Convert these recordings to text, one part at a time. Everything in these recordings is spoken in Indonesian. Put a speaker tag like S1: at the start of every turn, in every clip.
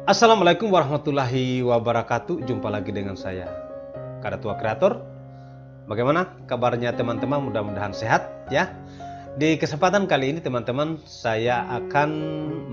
S1: Assalamualaikum warahmatullahi wabarakatuh. Jumpa lagi dengan saya, Kadatua Kreator. Bagaimana kabarnya teman-teman? Mudah-mudahan sehat ya. Di kesempatan kali ini teman-teman, saya akan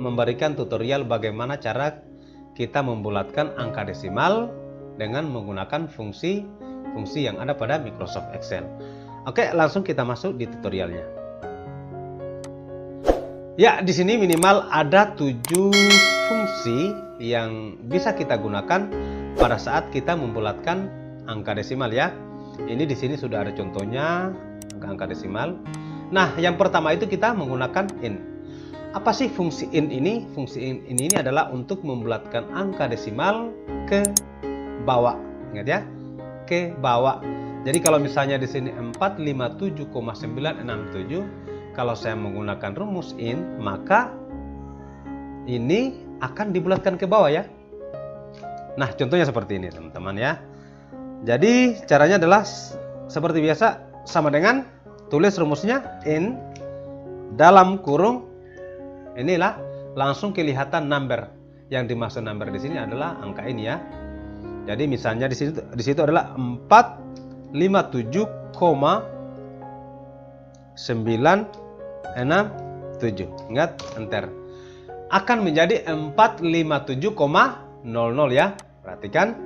S1: memberikan tutorial bagaimana cara kita membulatkan angka desimal dengan menggunakan fungsi yang ada pada Microsoft Excel. Oke, langsung kita masuk di tutorialnya. Ya, di sini minimal ada 7 fungsi yang bisa kita gunakan pada saat kita membulatkan angka desimal ya. Ini di sini sudah ada contohnya angka desimal. Nah, yang pertama itu kita menggunakan in. Apa sih fungsi in ini? Fungsi in ini adalah untuk membulatkan angka desimal ke bawah. Ingat ya, ke bawah. Jadi kalau misalnya di sini 457,967, kalau saya menggunakan rumus in, maka ini akan dibulatkan ke bawah ya. Nah, contohnya seperti ini teman-teman ya. Jadi caranya adalah seperti biasa, sama dengan tulis rumusnya in dalam kurung, inilah langsung kelihatan number. Yang dimaksud number di sini adalah angka ini ya. Jadi misalnya di situ adalah 457,967. Ingat, enter. Akan menjadi 457,00 ya. Perhatikan,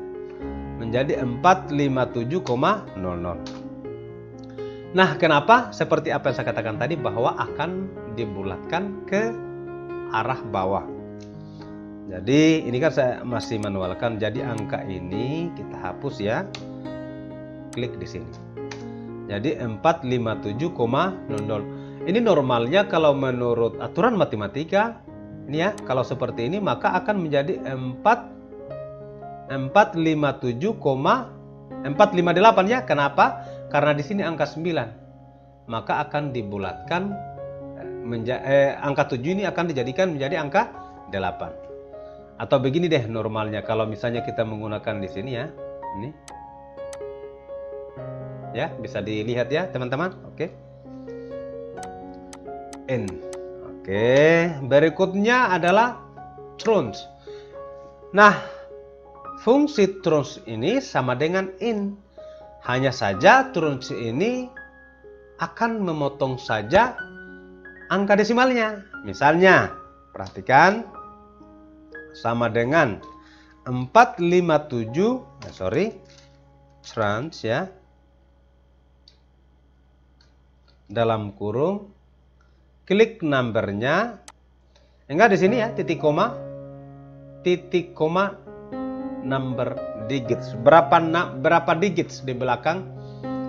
S1: menjadi 457,00. Nah, kenapa? Seperti apa yang saya katakan tadi, bahwa akan dibulatkan ke arah bawah. Jadi ini kan saya masih manualkan. Jadi angka ini kita hapus ya. Klik di sini. Jadi 457,00. Ini normalnya kalau menurut aturan matematika, ini ya, kalau seperti ini maka akan menjadi 458 ya. Kenapa? Karena di sini angka 9. Maka akan dibulatkan angka 7 ini akan dijadikan menjadi angka 8. Atau begini deh normalnya, kalau misalnya kita menggunakan di sini ya. Ini. Ya, bisa dilihat ya, teman-teman. Oke. N. Oke, berikutnya adalah truns. Nah, fungsi truns ini sama dengan in. Hanya saja truns ini akan memotong saja angka desimalnya. Misalnya, perhatikan, sama dengan 457, truns ya, dalam kurung, klik numbernya. Enggak, di sini ya, titik koma number digits. Berapa digits di belakang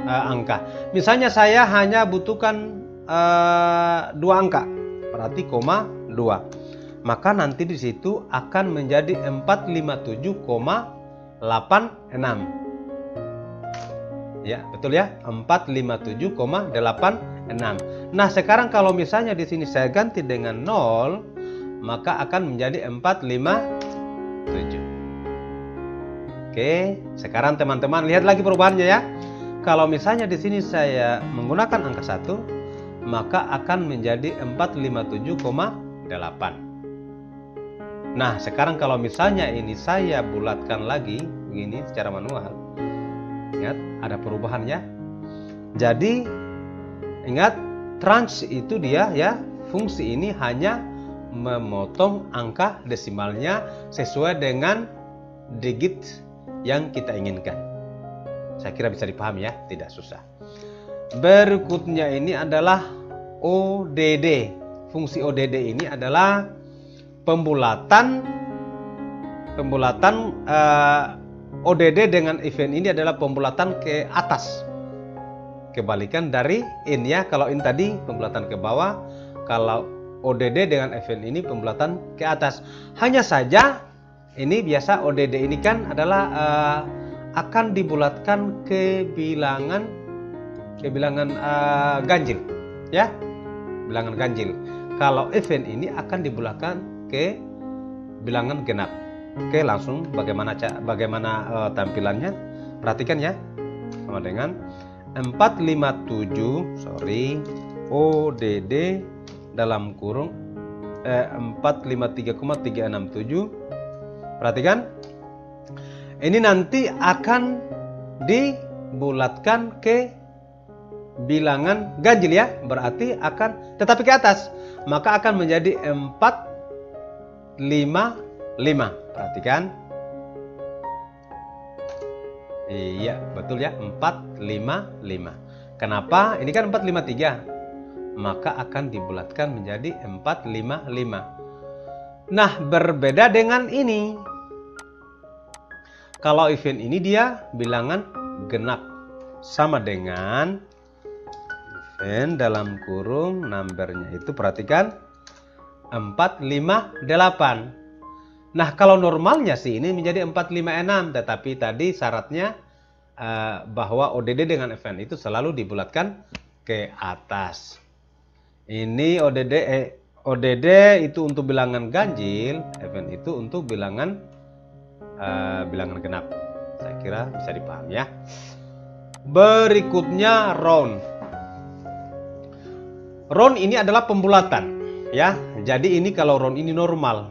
S1: angka. Misalnya saya hanya butuhkan 2 angka. Berarti koma 2. Maka nanti di situ akan menjadi 457,86. Ya, betul ya, 457,86. Nah, sekarang kalau misalnya di sini saya ganti dengan 0, maka akan menjadi 457. Oke, sekarang teman-teman lihat lagi perubahannya ya. Kalau misalnya di sini saya menggunakan angka 1, maka akan menjadi 457,8. Nah, sekarang kalau misalnya ini saya bulatkan lagi begini secara manual. Ingat, ada perubahannya. Jadi ingat, trans itu dia ya, fungsi ini hanya memotong angka desimalnya sesuai dengan digit yang kita inginkan. Saya kira bisa dipahami ya, tidak susah. Berikutnya ini adalah ODD. Fungsi ODD ini adalah pembulatan ODD dengan event ini adalah pembulatan ke atas. Kebalikan dari in ya. Kalau in tadi pembulatan ke bawah, kalau ODD dengan event ini pembulatan ke atas. Hanya saja ini biasa ODD ini kan adalah akan dibulatkan ke bilangan ganjil ya, bilangan ganjil. Kalau event ini akan dibulatkan ke bilangan genap. Oke, langsung bagaimana tampilannya? Perhatikan ya. Sama dengan 457 ODD dalam kurung 453,367 Perhatikan. Ini nanti akan dibulatkan ke bilangan ganjil ya. Berarti akan tetapi ke atas. Maka akan menjadi 455. Perhatikan. Iya, betul ya, 455. Kenapa? Ini kan 453. Maka akan dibulatkan menjadi 455. Nah, berbeda dengan ini. Kalau event ini dia bilangan genap. Sama dengan event dalam kurung numbernya itu, perhatikan, 458. Nah, kalau normalnya sih ini menjadi 456, tetapi tadi syaratnya bahwa ODD dengan event itu selalu dibulatkan ke atas. Ini ODD itu untuk bilangan ganjil, event itu untuk bilangan genap. Saya kira bisa dipahami ya. Berikutnya round. Round ini adalah pembulatan ya. Jadi ini kalau round ini normal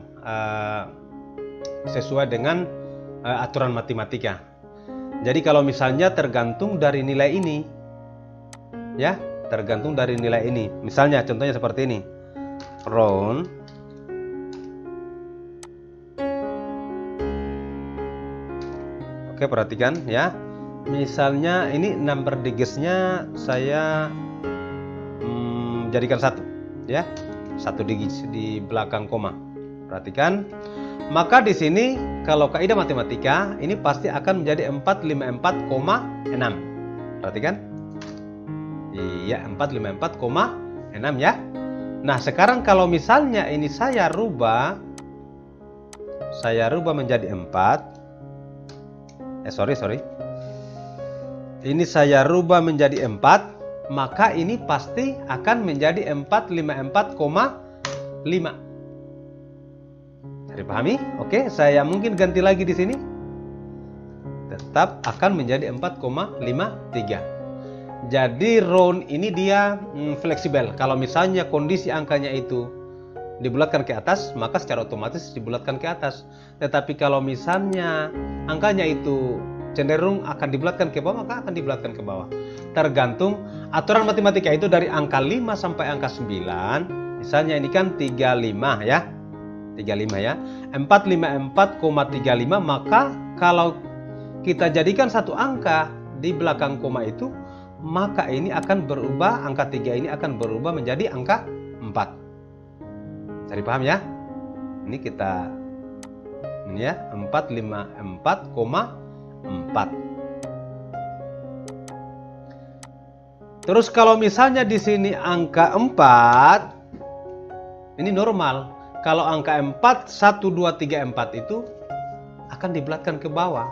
S1: sesuai dengan aturan matematika. Jadi kalau misalnya tergantung dari nilai ini, ya, tergantung dari nilai ini. Misalnya contohnya seperti ini, round oke, perhatikan ya. Misalnya ini number digitsnya saya jadikan 1 ya, 1 digit di belakang koma. Perhatikan. Maka di sini kalau kaidah matematika ini pasti akan menjadi 454,6. Perhatikan. Iya, 454,6 ya. Nah, sekarang kalau misalnya ini saya rubah menjadi 4. Sorry. Ini saya rubah menjadi 4, maka ini pasti akan menjadi 454,5. Dipahami? Oke, saya mungkin ganti lagi di sini. Tetap akan menjadi 4,53. Jadi round ini dia fleksibel. Kalau misalnya kondisi angkanya itu dibulatkan ke atas, maka secara otomatis dibulatkan ke atas. Tetapi kalau misalnya angkanya itu cenderung akan dibulatkan ke bawah, maka akan dibulatkan ke bawah. Tergantung aturan matematika itu dari angka 5 sampai angka 9. Misalnya ini kan 35 ya. 35 ya, 454,35. Maka kalau kita jadikan satu angka di belakang koma itu, maka ini akan berubah, angka 3 ini akan berubah menjadi angka 4. Cari paham ya? Ini kita ini ya, 454,4. Terus kalau misalnya di sini angka 4 ini normal. Kalau angka 4, 1, 2, 3, 4 itu akan dibulatkan ke bawah.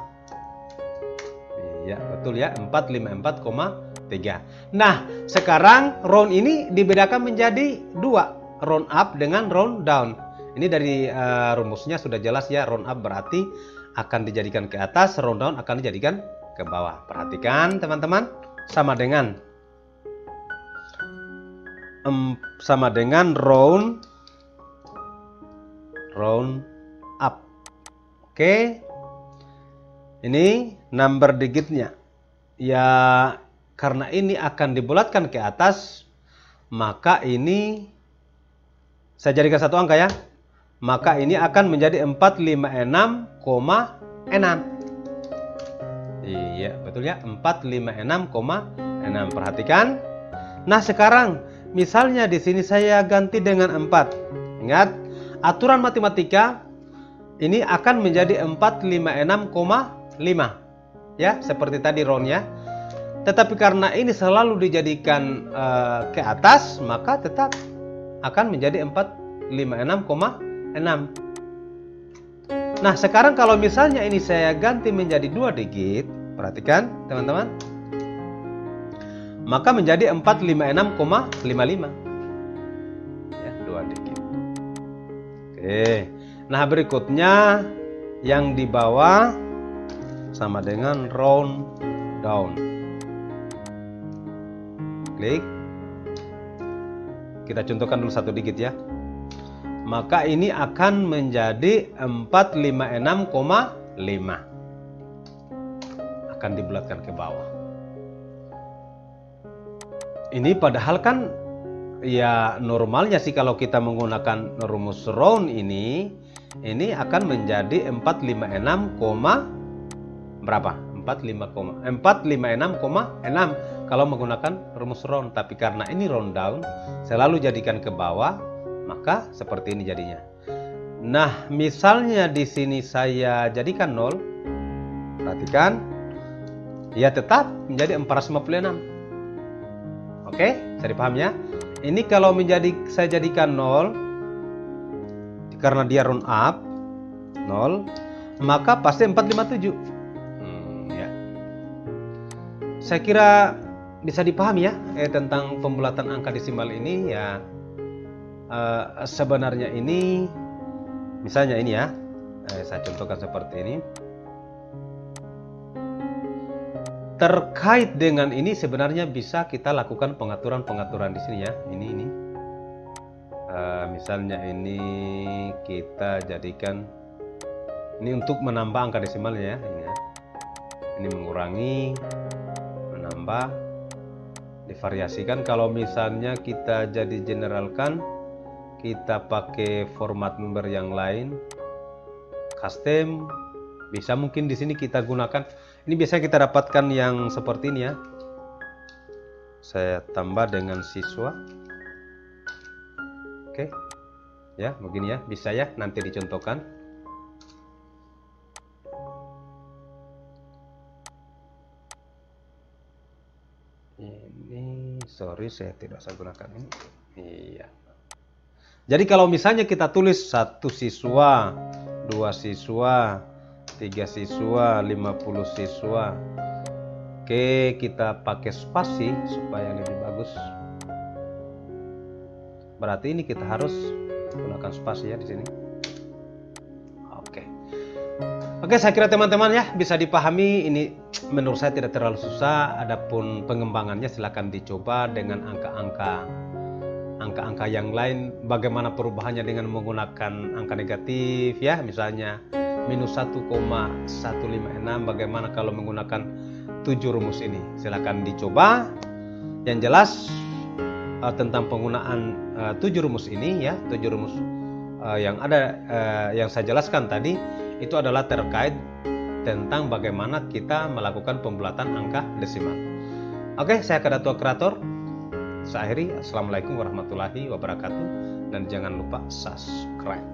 S1: Iya, betul ya, 454,3. Nah, sekarang round ini dibedakan menjadi 2, round up dengan round down. Ini dari rumusnya sudah jelas ya, round up berarti akan dijadikan ke atas, round down akan dijadikan ke bawah. Perhatikan teman-teman, sama dengan round up. Oke. Ini number digitnya. Ya, karena ini akan dibulatkan ke atas, maka ini saya jadikan satu angka ya. Maka ini akan menjadi 456,6. Iya, betul ya, 456,6. Perhatikan. Nah, sekarang misalnya di sini saya ganti dengan 4. Ingat, aturan matematika ini akan menjadi 456,5 ya, seperti tadi roundnya. Tetapi karena ini selalu dijadikan ke atas, maka tetap akan menjadi 456,6. Nah, sekarang kalau misalnya ini saya ganti menjadi 2 digit, perhatikan teman-teman, maka menjadi 456,55 ya, 2 digit. Oke. Nah, berikutnya yang di bawah sama dengan round down. Klik. Kita contohkan dulu 1 digit ya. maka ini akan menjadi 456,5. Akan dibulatkan ke bawah. Ini padahal kan ya normalnya sih kalau kita menggunakan rumus round ini akan menjadi 456, berapa? 456,6 kalau menggunakan rumus round. Tapi karena ini round down, selalu jadikan ke bawah, maka seperti ini jadinya. Nah, misalnya di sini saya jadikan 0, perhatikan, ya tetap menjadi 456. Oke, saya dipaham ya? Ini kalau saya jadikan 0, karena dia round up 0, maka pasti 457. Ya. Saya kira bisa dipahami ya tentang pembulatan angka desimal ini ya. Sebenarnya ini, misalnya ini ya, saya contohkan seperti ini. Terkait dengan ini sebenarnya bisa kita lakukan pengaturan-pengaturan di sini ya. Ini. Misalnya ini kita jadikan ini untuk menambah angka desimalnya ya. Ini ya. Ini mengurangi, menambah, divariasikan. Kalau misalnya kita jadi generalkan, kita pakai format number yang lain, custom, bisa mungkin di sini kita gunakan. Ini biasanya kita dapatkan yang seperti ini ya. Saya tambah dengan siswa. Oke. Ya, begini ya, bisa ya, nanti dicontohkan. Ini, sorry saya tidak saya gunakan ini. Iya. Jadi kalau misalnya kita tulis 1 siswa, 2 siswa, 3 siswa, 50 siswa. Oke, kita pakai spasi supaya lebih bagus. Berarti ini kita harus gunakan spasi ya di sini. Oke, saya kira teman-teman ya bisa dipahami. Ini menurut saya tidak terlalu susah. Adapun pengembangannya silakan dicoba dengan angka-angka yang lain. Bagaimana perubahannya dengan menggunakan angka negatif ya, misalnya minus 1,156. Bagaimana kalau menggunakan 7 rumus ini? Silakan dicoba. Yang jelas tentang penggunaan 7 rumus ini ya, 7 rumus yang ada yang saya jelaskan tadi itu adalah terkait tentang bagaimana kita melakukan pembulatan angka desimal. Oke, saya Kedatua Kreator. Saya akhiri. Assalamualaikum warahmatullahi wabarakatuh. Dan jangan lupa subscribe.